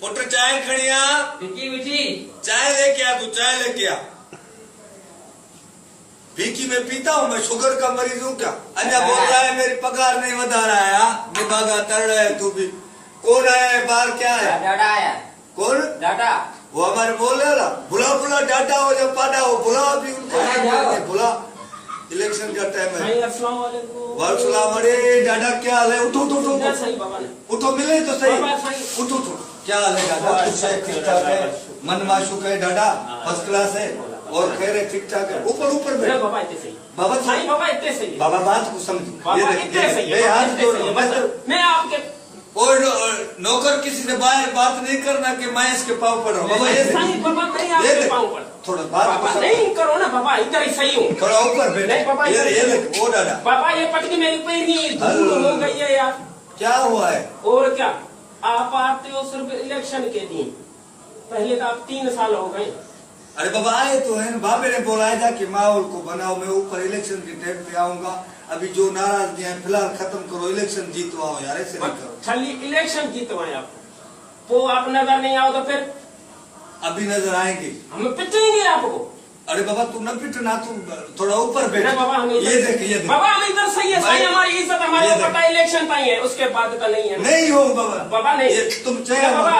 पुत्र चाय खड़िया चाय लेके आ, तू चाय लेके आ। भीकी में पीता हूँ, मैं शुगर का मरीज हूँ क्या? अन्य बोल रहा है मेरी पगार नहीं बता रहा है, दिमागा तर रहा है तू भी। कौन है बाहर, क्या है? डाटा आया। कौन? डाटा वो हमारे बोल रहे ना, बुला बुला डाटा हो जब पाटा हो, बुला अभी उनको बुला। इलेक्शन का टाइम है। वालेकुम। अरे डाटा क्या हाल है? उठो उठो उठो उठो, मिले तो सही। उठो उठो, क्या हाल है डाटा? ठीक ठाक है, मन माशूक है डाटा, फर्स्ट क्लास है और खैर है, ठीक ठाक है। ऊपर ऊपर बैठो बाबा, इतने सही बाबा, बात को समझो। मैं आपके और नौकर किसी से बाहर बात नहीं करना कि मैं इसके पाँव पड़ रहा हूँ। बाबा ये थोड़ा बात नहीं करो ना बाबा, इधर ही सही हूँ। थोड़ा ऊपर बैठो। ये वो दादा बाबा, ये पटकी मेरी पैरी धूल हो गई है यार। क्या हुआ है? और क्या, आप आते हो सिर्फ इलेक्शन के दिन, पहले तो आप 3 साल हो गए। अरे बाबा आए तो है, बाबे ने बोला था कि माहौल को बनाओ, मैं ऊपर इलेक्शन के टाइम पे आऊंगा। अभी जो नाराजगी है फिलहाल खत्म करो, इलेक्शन जीतवाओ यार, ऐसे नहीं करो। खाली इलेक्शन जीतवाए आप, वो आप नजर नहीं आओ तो फिर अभी नजर आएंगे, हम पिटेंगे आपको। अरे बाबा तू न पिटना, तू थोड़ा ऊपर बैठ बाबा। हमें ये देख बाबा, हम इधर सही है, सही हमारी इज्जत हमारे पता इलेक्शन का ही है, उसके बाद का नहीं है। नहीं हो बाबा, बाबा नहीं, तुम चाहे बाबा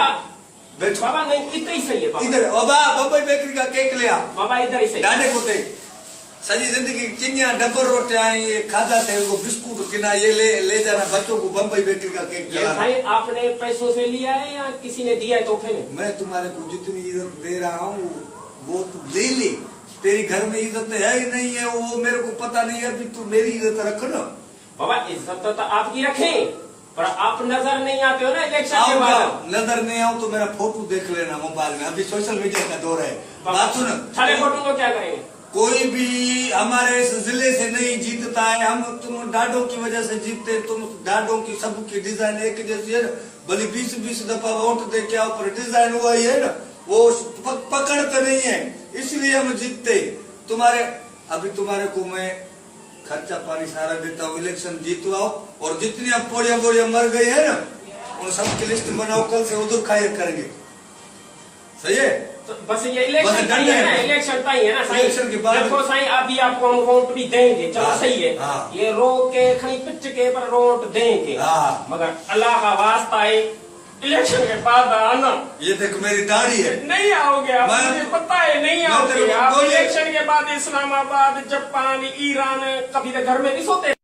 बैठो। बाबा नहीं, इतना ही सही है इधर बाबा, बम्बई बेकरी का केक ले आ बाबा, इधर ही सही। डाले को सजी जिंदगी चिनिया डब्बर रोटियां ये खाता थे, वो बिस्कुट किना ये ले जाना बच्चों को, बम्बई बेकरी का केक खिलाना। भाई आपने पैसों से लिया है या किसी ने दिया है तोहफे में? मैं तुम्हारे को जितनी इज्जत दे रहा हूँ वो तू ले ले, तेरी घर में इज्जत है ही नहीं है, वो मेरे को पता नहीं है, अभी तू मेरी इज्जत रख ना। बाबा इज्जत तो आपकी रखें, पर आप नजर नहीं आते हो ना इलेक्शन के बाद। नजर नहीं आऊँ तो मेरा फोटो देख लेना मोबाइल में, अभी सोशल मीडिया का दौर है। बात सुन, सारे फोटो को क्या करेंगे? कोई भी हमारे इस जिले से नहीं जीतता है, हम तुम डाडों की वजह से जीतते। तुम डाडों की सबकी डिजाइन एक जैसी है ना, भले 20-20 दफा वोट दे क्या ऊपर डिजाइन हुआ ही है ना, वो पकड़ते नहीं है, इसलिए हम जीतते। तुम्हारे अभी तुम्हारे को मैं खर्चा पानी सारा देता हूँ, इलेक्शन जीतवाओ, और जितनी अब पोड़िया मर गई है ना उन सबकी लिस्ट बनाओ, कल से उधर खायर करेंगे। सही है? तो बस ये इलेक्शन का ही है ना, इलेक्शन का ही है ना सही। इलेक्शन के बाद देखो सही, अभी आपको हम वोट भी देंगे, चलो सही है। ये रोक के खड़ी पिच के पर वोट देंगे, मगर अल्लाह का वास्ता है इलेक्शन के बाद आना। ये देखो मेरी दाढ़ी है। नहीं आओगे आप, मुझे पता है नहीं आओगे आप। इलेक्शन के बाद इस्लामाबाद, जापान, ईरान, कभी तो घर में नहीं सोते।